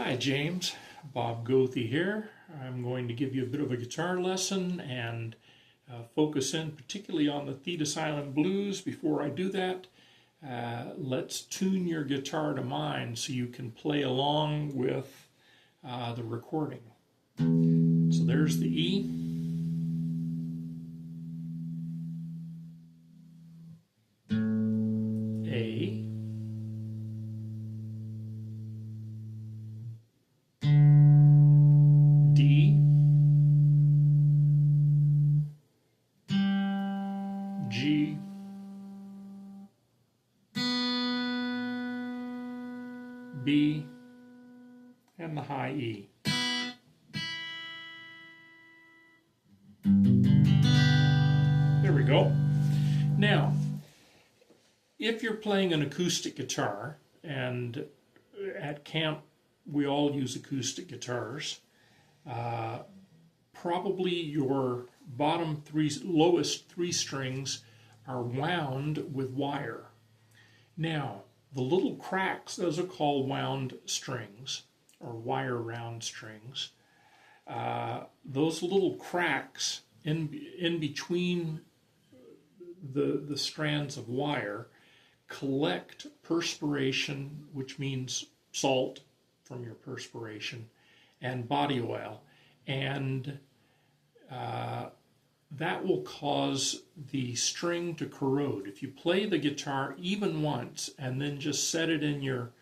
Hi James, Bob Goethe here. I'm going to give you a bit of a guitar lesson and focus in particularly on the Thetis Island Blues. Before I do that, let's tune your guitar to mine so you can play along with the recording. So there's the E. A. D. G. B. And the high E. There we go. Now, if you're playing an acoustic guitar, and at camp we all use acoustic guitars, probably your lowest three strings are wound with wire. Now, the little cracks, those are called wound strings, or wire wound strings. Those little cracks in between the strands of wire collect perspiration, which means salt from your perspiration, and body oil. And that will cause the string to corrode. If you play the guitar even once and then just set it in your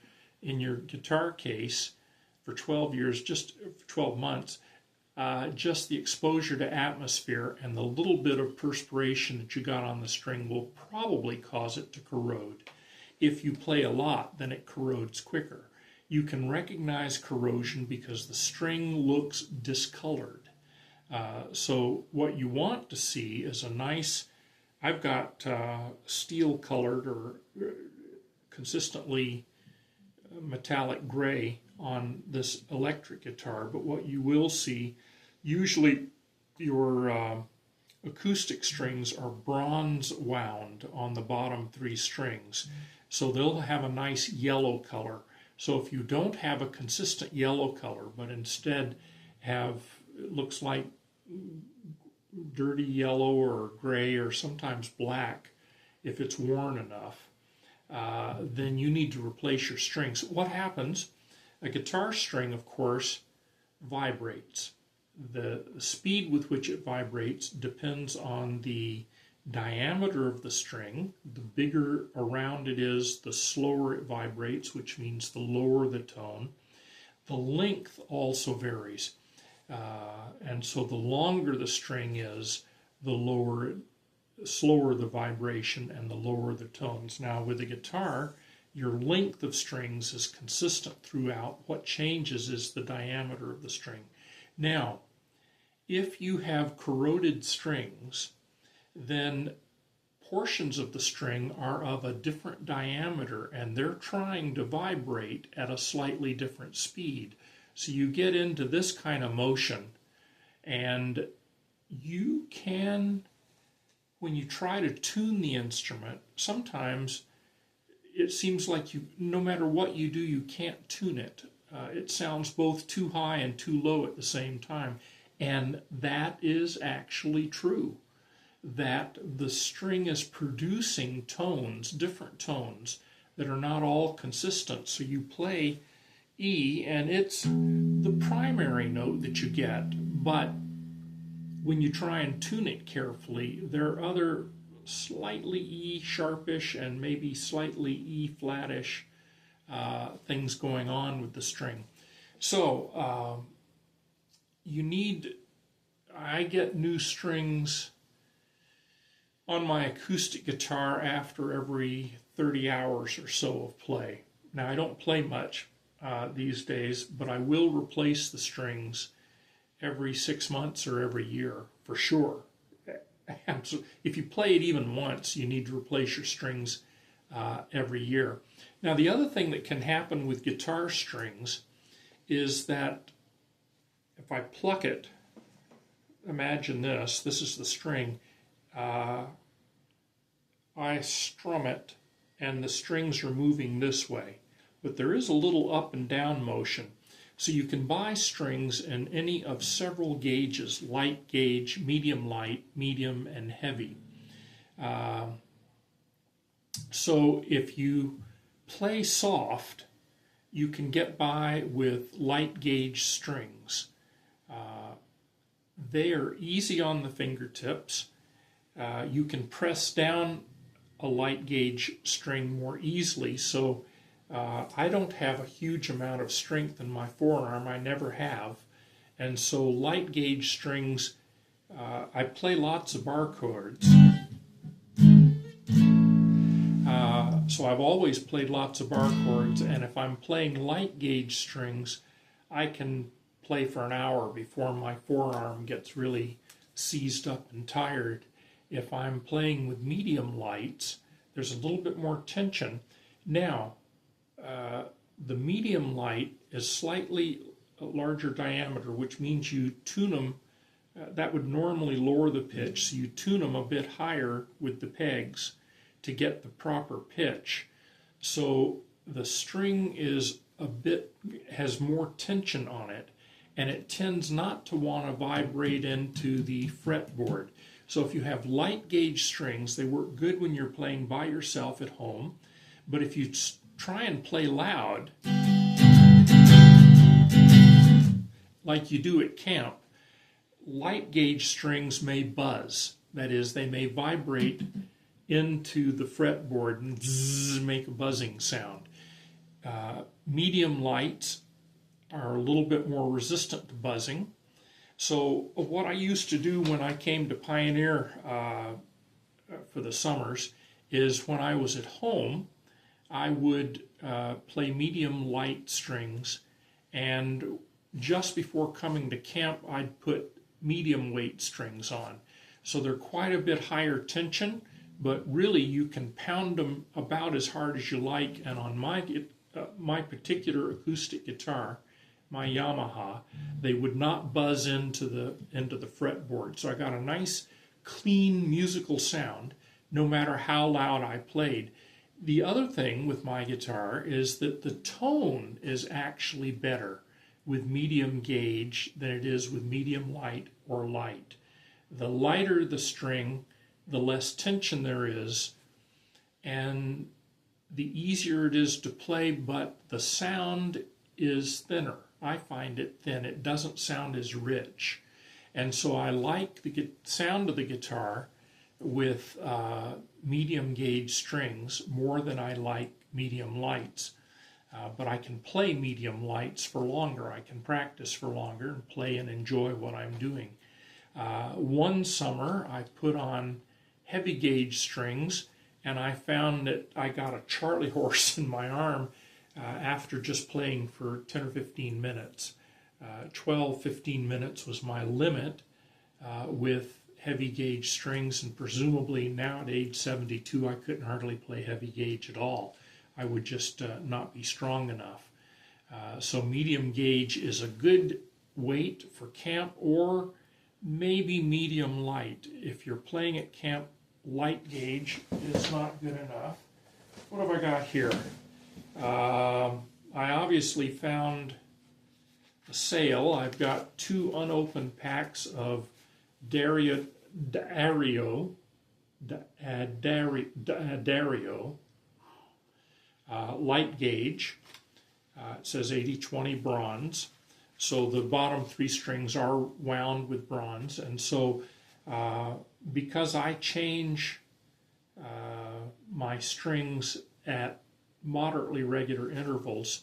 guitar case for 12 years, just 12 months, just the exposure to atmosphere and the little bit of perspiration that you got on the string will probably cause it to corrode. If you play a lot, then it corrodes quicker. You can recognize corrosion because the string looks discolored. So what you want to see is a nice, I've got steel colored or consistently metallic gray on this electric guitar, but what you will see, usually your acoustic strings are bronze wound on the bottom three strings, so they'll have a nice yellow color. So if you don't have a consistent yellow color, but instead have, it looks like dirty yellow or gray or sometimes black, if it's worn enough, then you need to replace your strings. What happens? A guitar string, of course, vibrates. The speed with which it vibrates depends on the diameter of the string. The bigger around it is, the slower it vibrates, which means the lower the tone. The length also varies. And so the longer the string is, the slower the vibration and the lower the tones. Now with a guitar, your length of strings is consistent throughout. What changes is the diameter of the string. Now, if you have corroded strings, then portions of the string are of a different diameter and they're trying to vibrate at a slightly different speed. So you get into this kind of motion, and you can, when you try to tune the instrument, sometimes it seems like no matter what you do, you can't tune it. It sounds both too high and too low at the same time. And that is actually true, that the string is producing tones, different tones, that are not all consistent. So you play E, and it's the primary note that you get, but when you try and tune it carefully, there are other slightly E sharpish and maybe slightly E flattish things going on with the string. So I get new strings on my acoustic guitar after every 30 hours or so of play. Now I don't play much these days, but I will replace the strings every 6 months or every year for sure. If you play it even once, you need to replace your strings every year. Now the other thing that can happen with guitar strings is that if I pluck it, imagine this is the string, I strum it and the strings are moving this way. But there is a little up and down motion. So you can buy strings in any of several gauges: light gauge, medium light, medium, and heavy. So if you play soft, you can get by with light gauge strings. They are easy on the fingertips. You can press down a light gauge string more easily, so I don't have a huge amount of strength in my forearm. I never have. And so light gauge strings, I play lots of bar chords. So I've always played lots of bar chords, and if I'm playing light gauge strings, I can play for an hour before my forearm gets really seized up and tired. If I'm playing with medium lights, there's a little bit more tension. Now, the medium light is slightly larger diameter, which means you tune them. That would normally lower the pitch, so you tune them a bit higher with the pegs to get the proper pitch. So the string is has more tension on it, and it tends not to want to vibrate into the fretboard. So if you have light gauge strings, they work good when you're playing by yourself at home. But if you try and play loud, like you do at camp, light gauge strings may buzz. That is, they may vibrate into the fretboard and zzz, make a buzzing sound. Medium lights are a little bit more resistant to buzzing. So what I used to do when I came to Pioneer for the summers is when I was at home, I would play medium light strings, and just before coming to camp, I'd put medium weight strings on. So they're quite a bit higher tension, but really you can pound them about as hard as you like. And on my particular acoustic guitar, my Yamaha, they would not buzz into the fretboard. So I got a nice, clean musical sound, no matter how loud I played. The other thing with my guitar is that the tone is actually better with medium gauge than it is with medium light or light. The lighter the string, the less tension there is, and the easier it is to play, but the sound is thinner. I find it thin. It doesn't sound as rich. And so I like the sound of the guitar with medium gauge strings more than I like medium lights. But I can play medium lights for longer. I can practice for longer and play and enjoy what I'm doing. One summer I put on heavy gauge strings, and I found that I got a Charlie horse in my arm after just playing for 10 or 15 minutes. 12, 15 minutes was my limit with heavy gauge strings, and presumably now at age 72 I couldn't hardly play heavy gauge at all. I would just not be strong enough. So medium gauge is a good weight for camp, or maybe medium light. If you're playing at camp, light gauge is not good enough. What have I got here? I obviously found a sale. I've got 2 unopened packs of Dario light gauge. It says 80-20 bronze. So the bottom 3 strings are wound with bronze. And so because I change my strings at moderately regular intervals,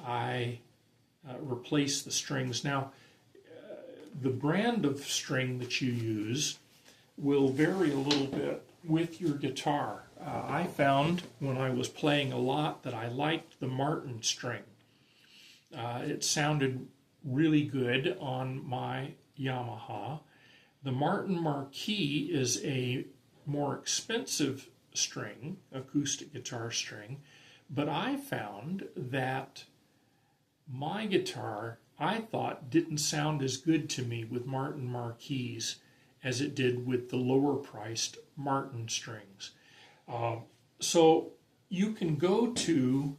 I replace the strings. Now, the brand of string that you use will vary a little bit with your guitar. I found when I was playing a lot that I liked the Martin string. It sounded really good on my Yamaha. The Martin Marquis is a more expensive string, acoustic guitar string, but I found that my guitar, I thought, didn't sound as good to me with Martin Marquis as it did with the lower priced Martin strings. So you can go to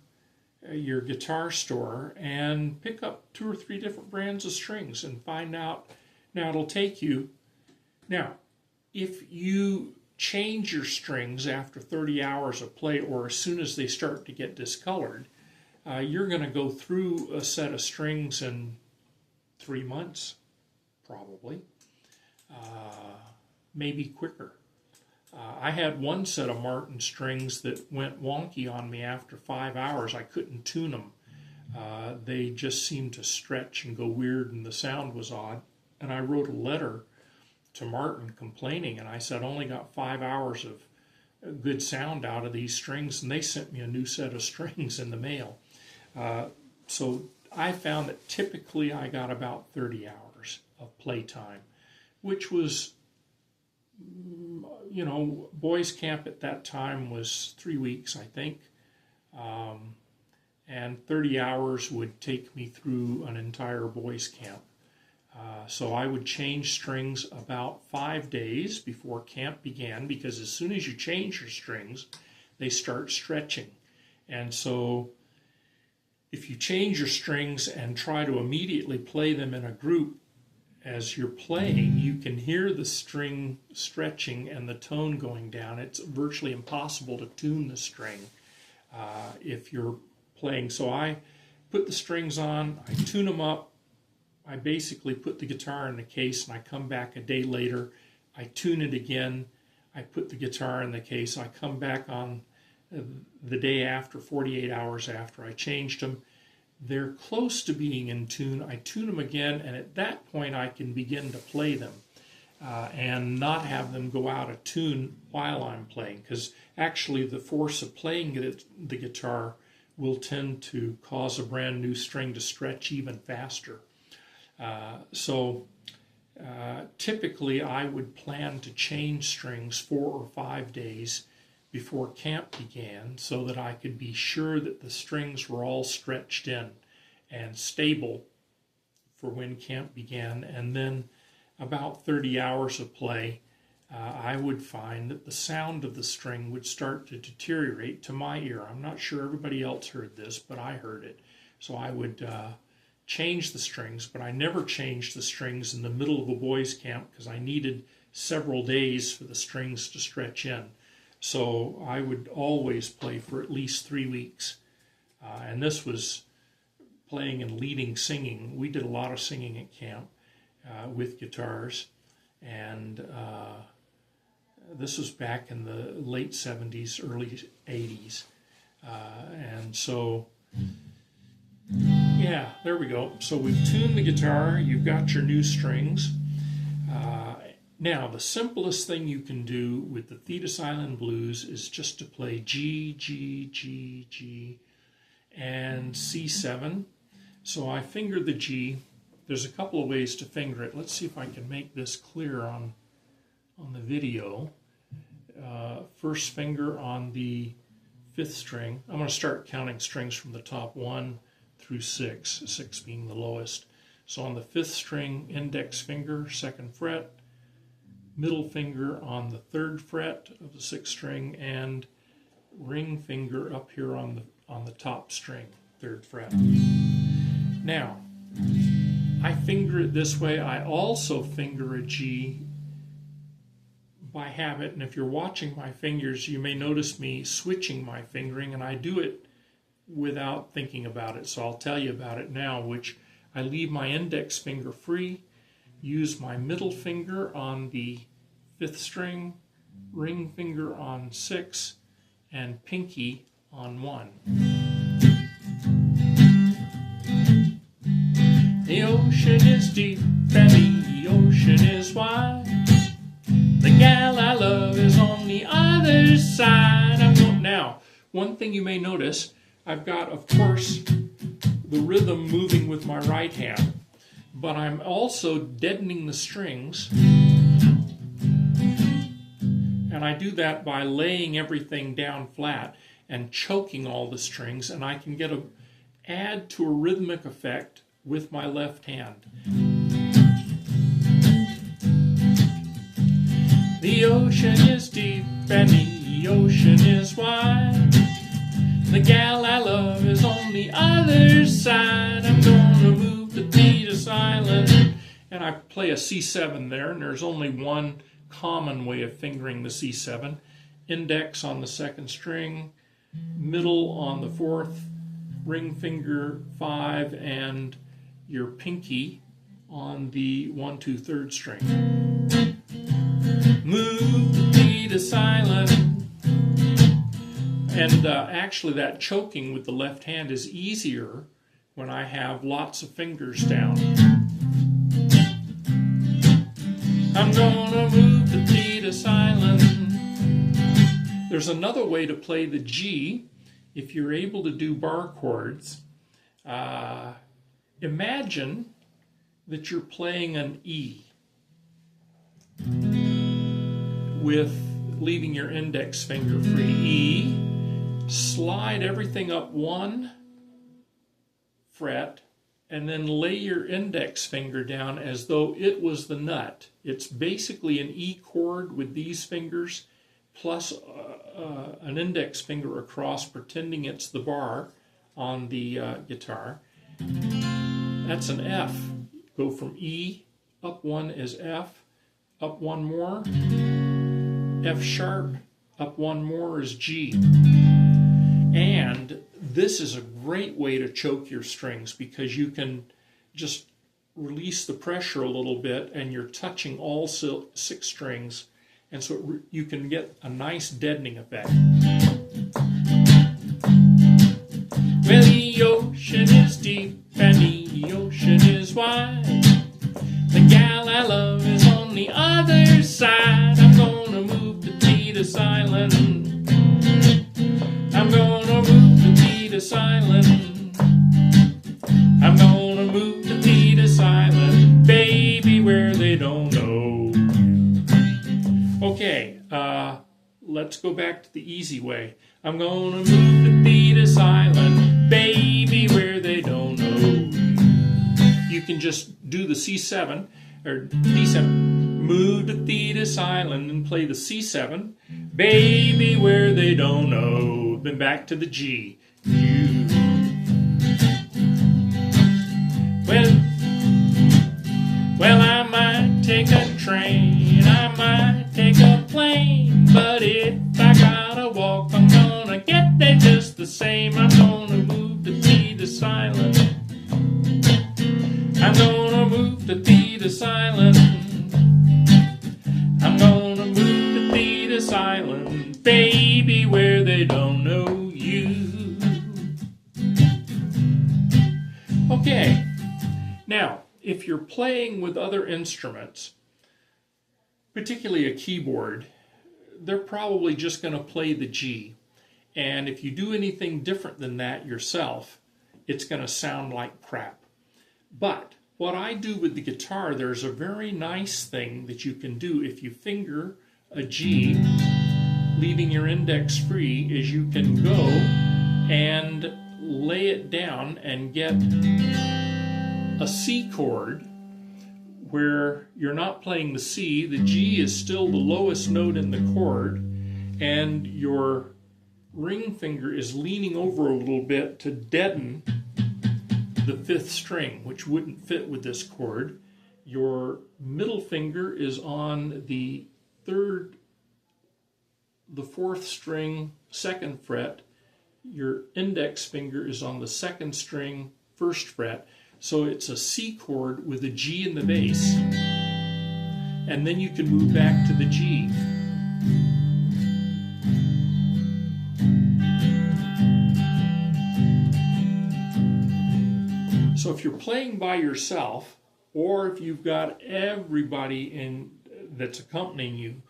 your guitar store and pick up 2 or 3 different brands of strings and find out. Now it'll take you. Now, if you change your strings after 30 hours of play or as soon as they start to get discolored, you're going to go through a set of strings in 3 months, probably, maybe quicker. I had one set of Martin strings that went wonky on me after 5 hours. I couldn't tune them. They just seemed to stretch and go weird, and the sound was odd. And I wrote a letter to Martin complaining, and I said, I only got 5 hours of good sound out of these strings, and they sent me a new set of strings in the mail. So I found that typically I got about 30 hours of playtime, which was, boys camp at that time was 3 weeks, I think. And 30 hours would take me through an entire boys camp. So I would change strings about 5 days before camp began, because as soon as you change your strings, they start stretching. And so if you change your strings and try to immediately play them in a group, as you're playing, you can hear the string stretching and the tone going down. It's virtually impossible to tune the string if you're playing. So I put the strings on, I tune them up, I basically put the guitar in the case, and I come back a day later, I tune it again, I put the guitar in the case, I come back on the day after, 48 hours after I changed them. They're close to being in tune. I tune them again, and at that point I can begin to play them and not have them go out of tune while I'm playing, because actually the force of playing the guitar will tend to cause a brand new string to stretch even faster. So typically I would plan to change strings 4 or 5 days before camp began, so that I could be sure that the strings were all stretched in and stable for when camp began. And then about 30 hours of play, I would find that the sound of the string would start to deteriorate to my ear. I'm not sure everybody else heard this, but I heard it. So I would change the strings, but I never changed the strings in the middle of a boys' camp, because I needed several days for the strings to stretch in. So I would always play for at least 3 weeks. And this was playing and leading singing. We did a lot of singing at camp with guitars. And this was back in the late 70s, early 80s. And so, yeah, there we go. So we've tuned the guitar. You've got your new strings. Now, the simplest thing you can do with the Thetis Island Blues is just to play G, G, G, G, and C7. So I finger the G. There's a couple of ways to finger it. Let's see if I can make this clear on the video. First finger on the 5th string. I'm going to start counting strings from the top 1 through 6, 6 being the lowest. So on the 5th string, index finger, 2nd fret, middle finger on the 3rd fret of the 6th string, and ring finger up here on the top string, 3rd fret. Now, I finger it this way. I also finger a G by habit, and if you're watching my fingers, you may notice me switching my fingering, and I do it without thinking about it, so I'll tell you about it now, which I leave my index finger free, use my middle finger on the 5th string, ring finger on 6, and pinky on 1. The ocean is deep and the ocean is wide. The gal I love is on the other side. Now, one thing you may notice, I've got, of course, the rhythm moving with my right hand, but I'm also deadening the strings, and I do that by laying everything down flat and choking all the strings, and I can add to a rhythmic effect with my left hand. The ocean is deep and the ocean is wide. The gal I love is on the other side. I'm gonna move to Thetis Island. And I play a C7 there, and there's only one common way of fingering the C7. Index on the second string, middle on the fourth, ring finger 5, and your pinky on the 1, 2, 3rd string. Move to Thetis Island. And actually that choking with the left hand is easier when I have lots of fingers down. I'm gonna move to Thetis Island. There's another way to play the G if you're able to do bar chords. Imagine that you're playing an E with leaving your index finger free. E, slide everything up 1 fret, and then lay your index finger down as though it was the nut. It's basically an E chord with these fingers plus an index finger across, pretending it's the bar on the guitar. That's an F. Go from E, up 1 is F, up 1 more, F sharp, up 1 more is G. And this is a great way to choke your strings because you can just release the pressure a little bit and you're touching all 6 strings, and so you can get a nice deadening effect. Well, the ocean is deep and the ocean is wide. The gal I love is on the other side. I'm gonna move to Thetis Island. I'm gonna move to Thetis Island. I'm gonna move to Thetis Island, baby, where they don't know you. Okay, let's go back to the easy way. I'm gonna move to Thetis Island, baby, where they don't know you. You can just do the C7 or D7, move to Thetis Island, and play the C7, baby, where they don't know. Then back to the G. You. Well, I might take a train, I might take a plane, but if I gotta walk, I'm gonna get there just the same. I'm gonna move to Thetis Island. I'm gonna move to Thetis Island. I'm gonna move to Thetis Island, baby, where they don't know you. Okay, now, if you're playing with other instruments, particularly a keyboard, they're probably just going to play the G. And if you do anything different than that yourself, it's going to sound like crap. But what I do with the guitar, there's a very nice thing that you can do if you finger a G, leaving your index free, is you can go and lay it down and get a C chord where you're not playing the C, the G is still the lowest note in the chord, and your ring finger is leaning over a little bit to deaden the 5th string, which wouldn't fit with this chord. Your middle finger is on the 4th string, 2nd fret. Your index finger is on the 2nd string, 1st fret. So it's a C chord with a G in the bass. And then you can move back to the G. So if you're playing by yourself, or if you've got everybody that's accompanying you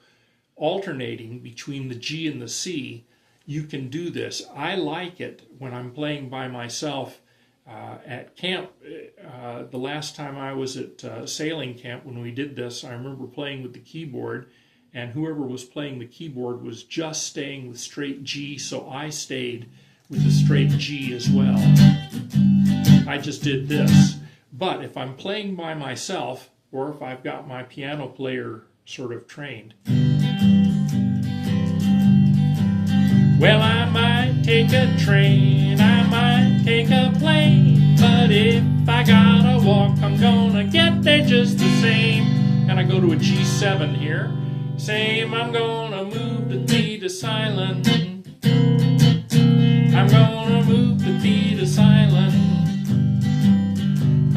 alternating between the G and the C, you can do this. I like it when I'm playing by myself. At camp, the last time I was at sailing camp when we did this, I remember playing with the keyboard, and whoever was playing the keyboard was just staying with straight G, so I stayed with the straight G as well. I just did this. But if I'm playing by myself, or if I've got my piano player sort of trained, Well, I might take a train, I might take a plane, but if I gotta walk, I'm gonna get there just the same. And I go to a G7 here. Same, I'm gonna move the Thetis Island. I'm gonna move the Thetis Island.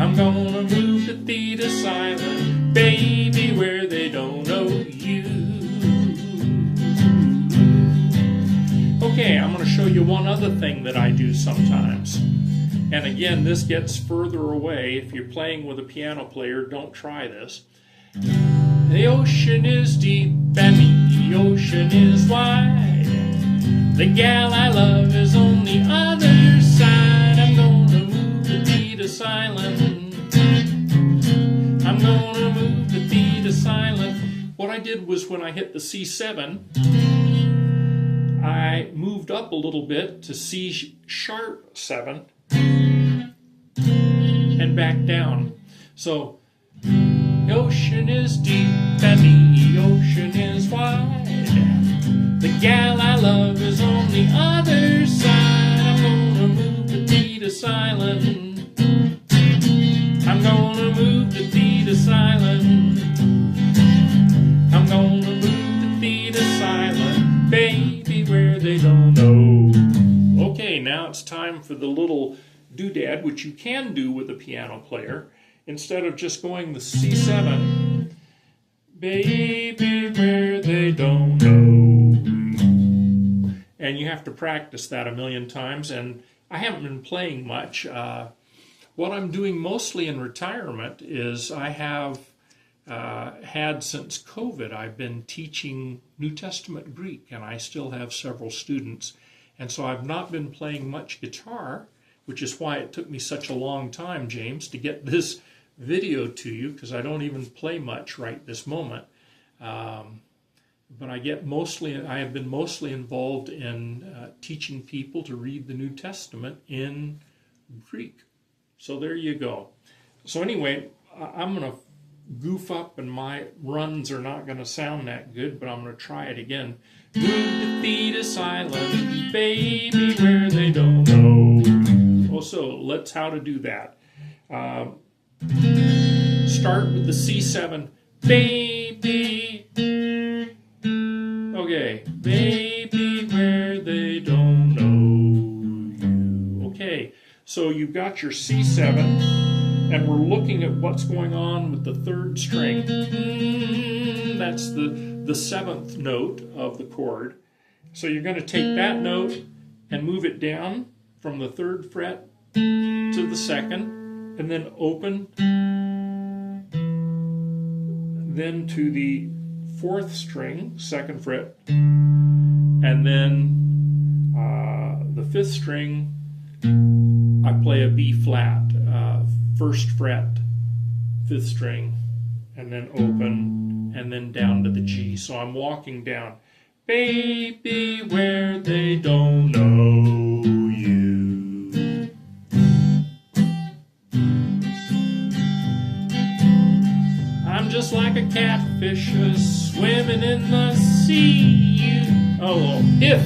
I'm gonna move the Thetis Island, baby, where they don't know you. Okay, I'm going to show you one other thing that I do sometimes. And again, this gets further away. If you're playing with a piano player, don't try this. The ocean is deep and the ocean is wide. The gal I love is on the other side. I'm gonna move the Thetis Island. I'm gonna move the Thetis Island. What I did was when I hit the C7, I moved up a little bit to C sharp 7 and back down. So, the ocean is deep and the ocean is wide. The gal I love is on the other side. I'm gonna move the Thetis Island. I'm gonna move the Thetis Island. I'm gonna move the Thetis Island, baby, where they don't know. Okay, now it's time for the little doodad, which you can do with a piano player. Instead of just going the C7, baby, where they don't know. And you have to practice that a million times, and I haven't been playing much. What I'm doing mostly in retirement is I have had since COVID, I've been teaching New Testament Greek, and I still have several students. And so I've not been playing much guitar, which is why it took me such a long time, James, to get this video to you, because I don't even play much right this moment. But I have been mostly involved in teaching people to read the New Testament in Greek. So there you go. So anyway, I'm going to goof up, and my runs are not going to sound that good, but I'm going to try it again. Move to Thetis Island, baby, where they don't know. So let's how to do that. Start with the C7, baby. Okay, baby, where they don't know you. Okay, so you've got your C7, and we're looking at what's going on with the third string. That's the seventh note of the chord. So you're going to take that note and move it down from the third fret to the second, and then open, then to the fourth string, second fret, and then the fifth string, I play a B flat, first fret, fifth string, and then open, and then down to the G. So I'm walking down. Baby, where they don't know you. I'm just like a catfish swimming in the sea. Oh, if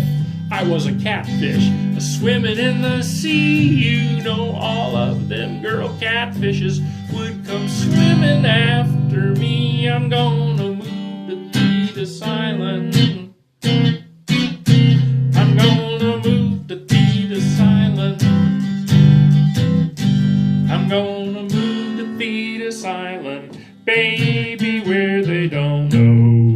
I was a catfish swimming in the sea, you know all of them girl catfishes would come swimming after me. I'm gonna move to Thetis Island. I'm gonna move to Thetis Island. I'm gonna move to Thetis Island, baby, where they don't know.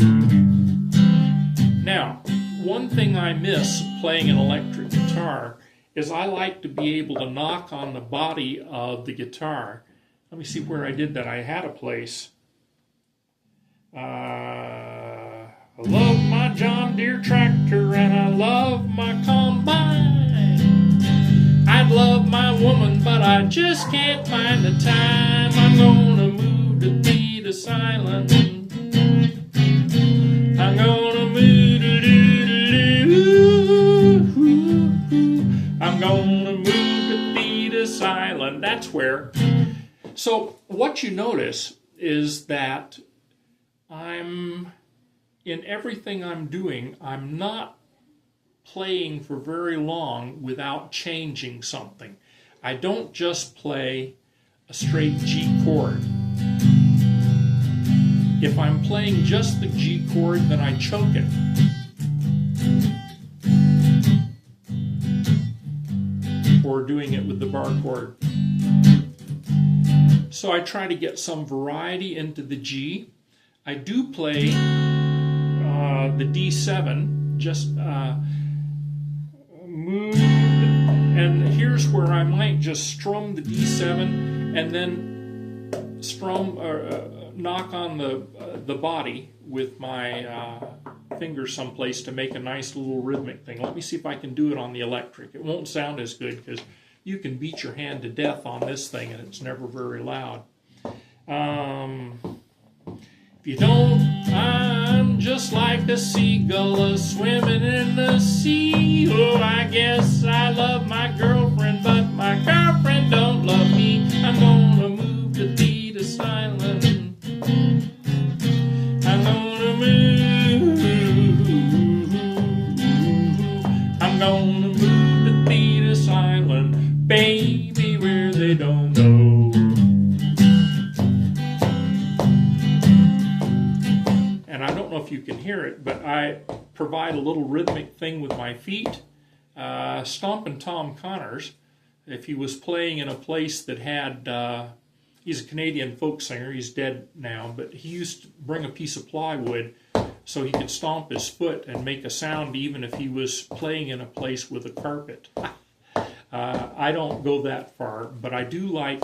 Now, one thing I miss playing an electric guitar is I like to be able to knock on the body of the guitar. Let me see where I did that. I had a place. I love my John Deere tractor and I love my combine. I'd love my woman, but I just can't find the time. I'm gonna move to Thetis Island. I'm gonna move to I'm gonna move to Thetis Island. That's where. So what you notice is that in everything I'm doing, I'm not playing for very long without changing something. I don't just play a straight G chord. If I'm playing just the G chord, then I choke it. Or doing it with the bar chord. So I try to get some variety into the G. I do play the D7, just move, and here's where I might just strum the D7 and then strum knock on the body with my fingers someplace to make a nice little rhythmic thing. Let me see if I can do it on the electric. It won't sound as good because you can beat your hand to death on this thing and it's never very loud. If you don't, I'm just like a seagull swimming in the sea. Oh, I guess I love my girlfriend, but my girlfriend don't love me. I'm gonna move to Thetis Island. I'm gonna move. I'm gonna move to Thetis Island, baby, where they don't know. And I don't know if you can hear it, but I provide a little rhythmic thing with my feet. Stompin' Tom Connors, if he was playing in a place that had, he's a Canadian folk singer, he's dead now, but he used to bring a piece of plywood so he could stomp his foot and make a sound even if he was playing in a place with a carpet. I don't go that far, but I do like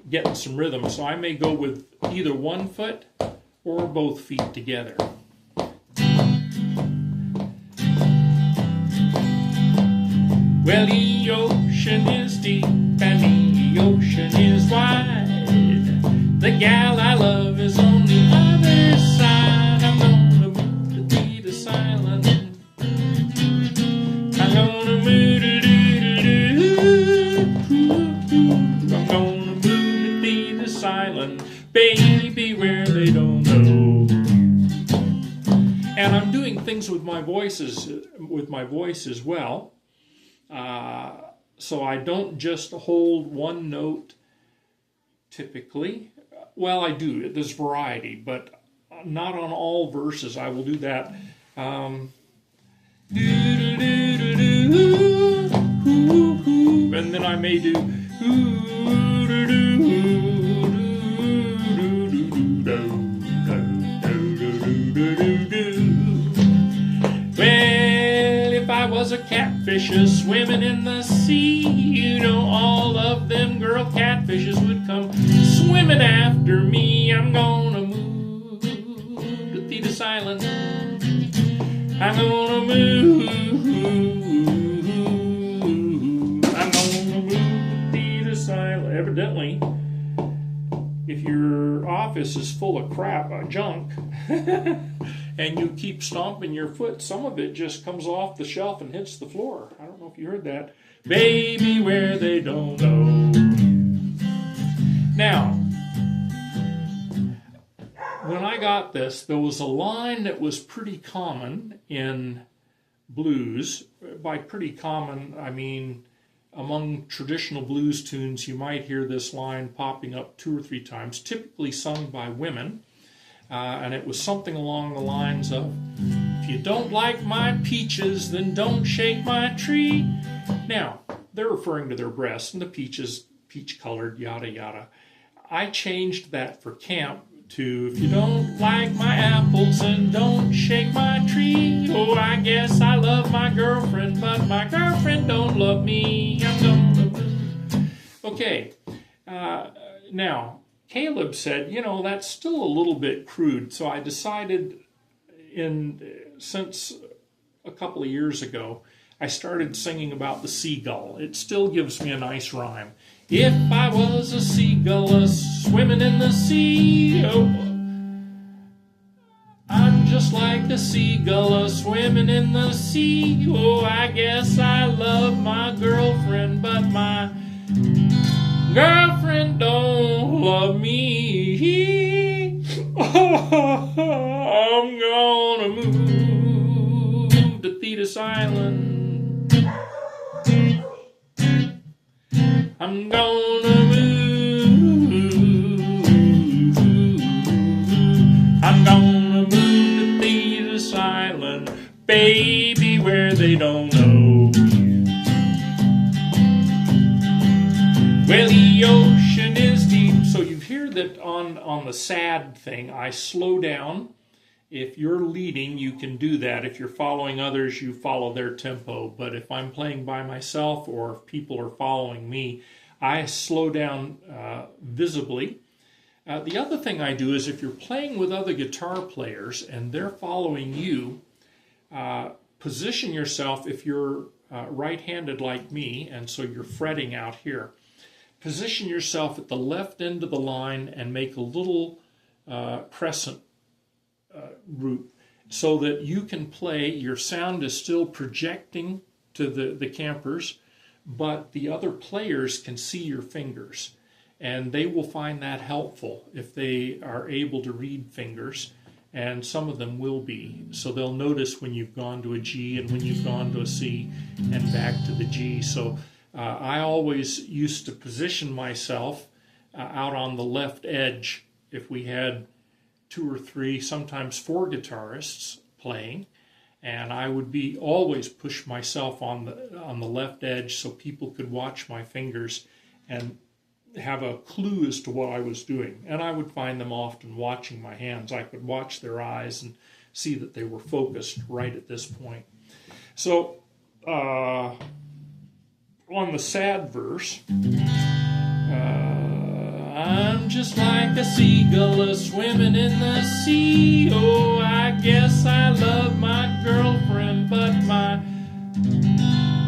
getting some rhythm, so I may go with either one foot or both feet together. Well, the ocean is deep and the ocean is wide. The gal I love is on the other side. I'm gonna move to Thetis Island. I'm gonna move to I'm gonna move to Thetis Island, baby, where they don't know. And I'm doing things with my voice as well. So I don't just hold one note typically. Well, I do. There's variety, but not on all verses. I will do that. And then I may do. Well, if I was a catfish swimming in the sea, you know all of them girl catfishes would come swimming after me. I'm gonna move to Thetis Island. I'm gonna move. I'm gonna move to Thetis Island. Evidently, if your office is full of crap, junk, and you keep stomping your foot, some of it just comes off the shelf and hits the floor. I don't know if you heard that. Baby, where they don't know. Now, when I got this, there was a line that was pretty common in blues. By pretty common, I mean among traditional blues tunes, you might hear this line popping up 2 or 3 times, typically sung by women. And it was something along the lines of, if you don't like my peaches, then don't shake my tree. Now, they're referring to their breasts, and the peaches, peach-colored, yada, yada. I changed that for camp to, if you don't like my apples, then don't shake my tree. Oh, I guess I love my girlfriend, but my girlfriend don't love me. Okay, now, Caleb said, you know, that's still a little bit crude, so I decided since a couple of years ago, I started singing about the seagull. It still gives me a nice rhyme. If I was a seagull swimming in the sea, oh, I'm just like a seagull swimming in the sea. Oh, I guess I love my girlfriend, but my girlfriend don't love me. I'm gonna move to Thetis Island. I'm gonna move. I'm gonna move to Thetis Island, baby, where they don't know you. Well, the ocean is deep. So you hear that on the sad thing, I slow down. If you're leading, you can do that. If you're following others, you follow their tempo. But if I'm playing by myself or if people are following me, I slow down visibly. The other thing I do is if you're playing with other guitar players and they're following you, position yourself, if you're right-handed like me, and so you're fretting out here, position yourself at the left end of the line and make a little crescent root so that you can play. Your sound is still projecting to the campers, but the other players can see your fingers, and they will find that helpful if they are able to read fingers, and some of them will be. So they'll notice when you've gone to a G and when you've gone to a C and back to the G. So I always used to position myself out on the left edge if we had 2 or 3, sometimes 4 guitarists playing, and I would always push myself on the left edge so people could watch my fingers and have a clue as to what I was doing. And I would find them often watching my hands. I could watch their eyes and see that they were focused right at this point. So on the sad verse, I'm just like a seagull a-swimming in the sea. Oh, I guess I love my girlfriend, but my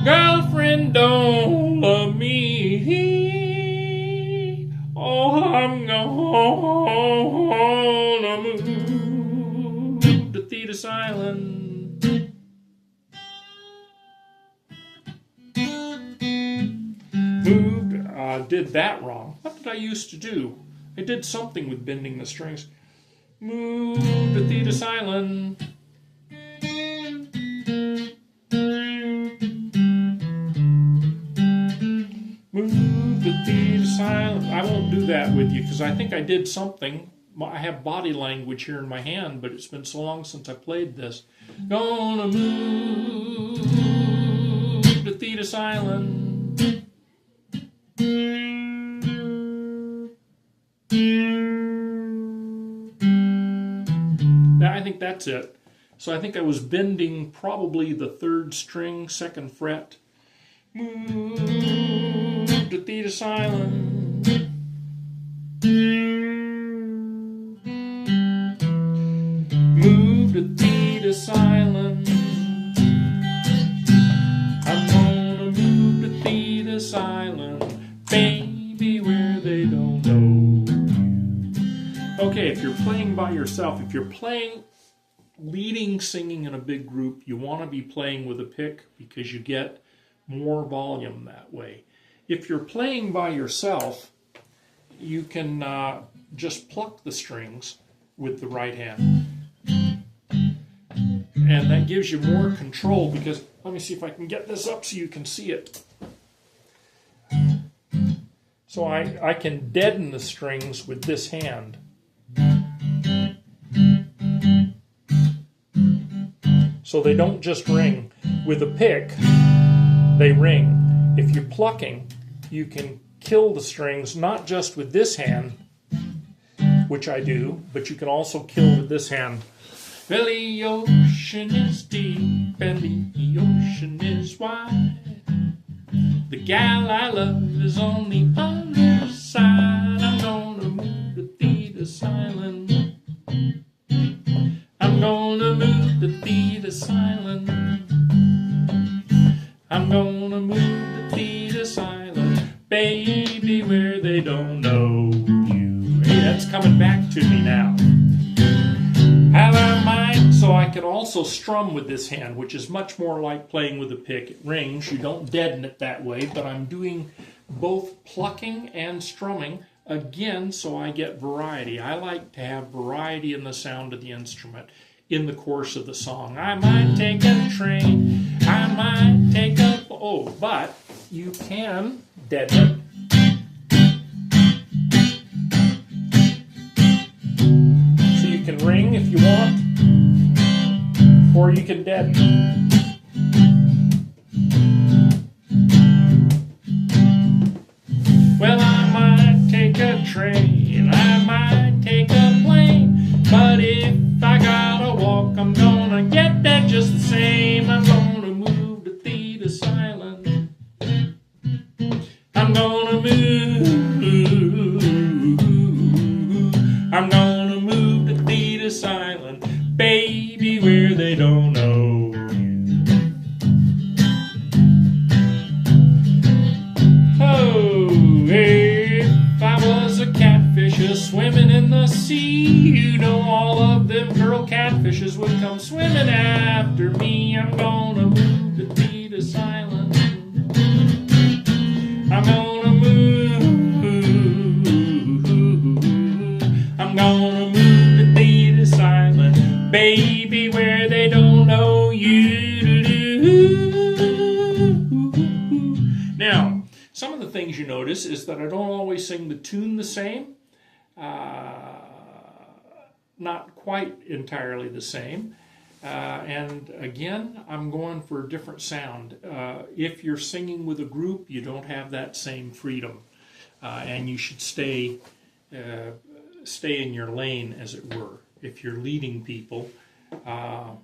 girlfriend don't love me. Oh, I'm gonna move to Thetis Island. Did that wrong. What did I used to do? I did something with bending the strings. Move to Thetis Island. Move to Thetis Island. I won't do that with you because I think I did something. I have body language here in my hand, but it's been so long since I played this. Gonna move to Thetis Island. I think that's it. So I think I was bending probably the 3rd string, 2nd fret. Move to Thetis Island. Move to Thetis Island. I'm gonna move to Thetis Island, baby, where they don't know you. Okay, if you're playing by yourself, if you're playing leading singing in a big group, you want to be playing with a pick because you get more volume that way. If you're playing by yourself, you can just pluck the strings with the right hand. And that gives you more control because, let me see if I can get this up so you can see it. So I can deaden the strings with this hand. So they don't just ring. With a pick, they ring. If you're plucking, you can kill the strings, not just with this hand, which I do, but you can also kill with this hand. Well, the ocean is deep and the ocean is wide. The gal I love is on the other side. I'm gonna move to Thetis Island. I'm gonna move to Thetis Island. I'm gonna move to Thetis Island, baby, where they don't know you. Hey, that's coming back to me now. Have I mind? So I can also strum with this hand, which is much more like playing with a pick. It rings, you don't deaden it that way, but I'm doing both plucking and strumming, again, so I get variety. I like to have variety in the sound of the instrument in the course of the song. I might take a train, I might take a... Oh, but you can deaden it. string if you want, or you can deaden. Well, I might take a train, I might take a plane, but if I gotta walk, I'm gonna get there just the same. I'm gonna move to Thetis Island. I'm gonna move to Thetis Island, baby, where they don't know you. Oh, if I was a catfish swimming in the sea, you know all of them girl catfishes would come swimming after me. I'm gonna move to Thetis Island. I'm gonna move to Thetis Island, baby, where they don't know you. Now, some of the things you notice is that I don't always sing the tune the same. Not quite entirely the same. And again, I'm going for a different sound. If you're singing with a group, you don't have that same freedom. And you should stay in your lane, as it were. If you're leading people, well,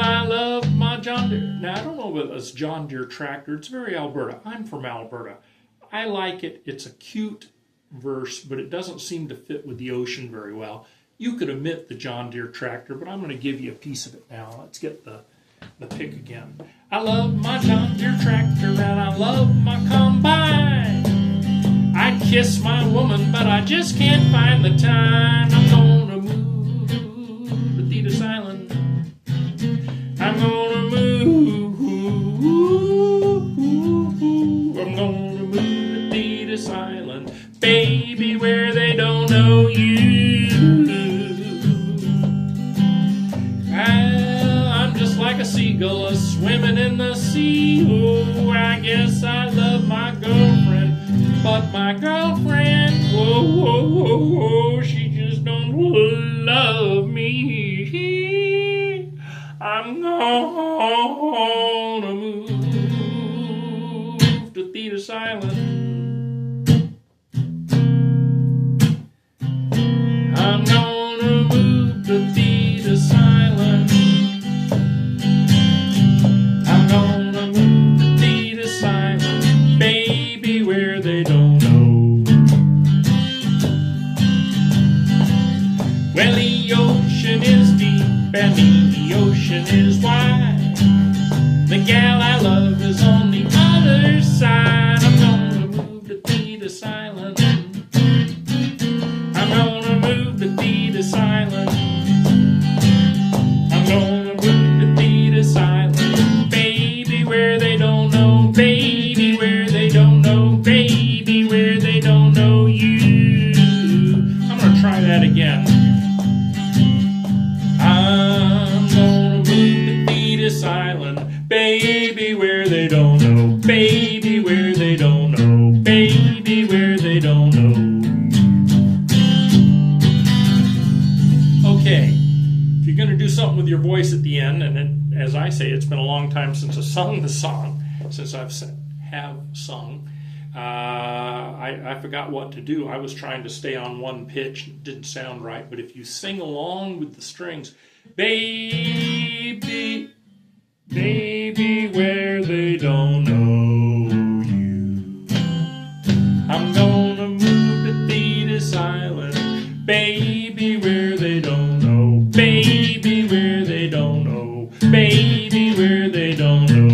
I love my John Deere. Now, I don't know whether it's John Deere tractor. It's very Alberta. I'm from Alberta. I like it. It's a cute verse, but it doesn't seem to fit with the ocean very well. You could omit the John Deere tractor, but I'm going to give you a piece of it now. Let's get the pick again. I love my John Deere tractor and I love my combine. I'd kiss my woman, but I just can't find the time. I'm going to move to Thetis Island. I'm going to move. I'm going to move to Thetis Island, baby, where they don't know you. Well, I'm just like a seagull swimming in the sea. Oh, I guess I love my girlfriend, but my girlfriend, whoa, whoa, whoa, whoa, she just don't love me. I'm gonna move to Thetis Island. I'm gonna move to Thetis Island. I'm gonna move to Thetis Island, baby, where they don't know. Well, the ocean is deep and the ocean is wide. The gal I love is on the other side. I'm gonna move to Thetis Island. I'm gonna move to Thetis Island. I'm gonna move to Thetis Island, baby, where they don't know, baby, where they don't know, baby, where they don't know you. I'm gonna try that again. I'm gonna move to Thetis Island, baby, where they don't know, baby, where they don't know, baby, where they don't know. Okay, if you're going to do something with your voice at the end, and as I say, it's been a long time since I sung the song, since have sung, I forgot what to do. I was trying to stay on one pitch, it didn't sound right, but if you sing along with the strings, baby, baby, where they don't know you. I'm gonna move to Thetis Island, baby, where they don't know, baby, where they don't know, baby, where they don't know.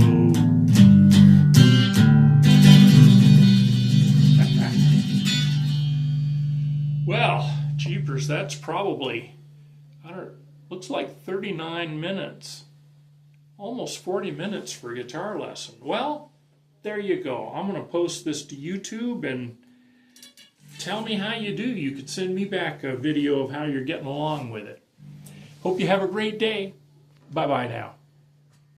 Well, jeepers, that's probably, looks like 39 minutes. Almost 40 minutes for a guitar lesson. Well, there you go. I'm going to post this to YouTube and tell me how you do. You could send me back a video of how you're getting along with it. Hope you have a great day. Bye-bye now.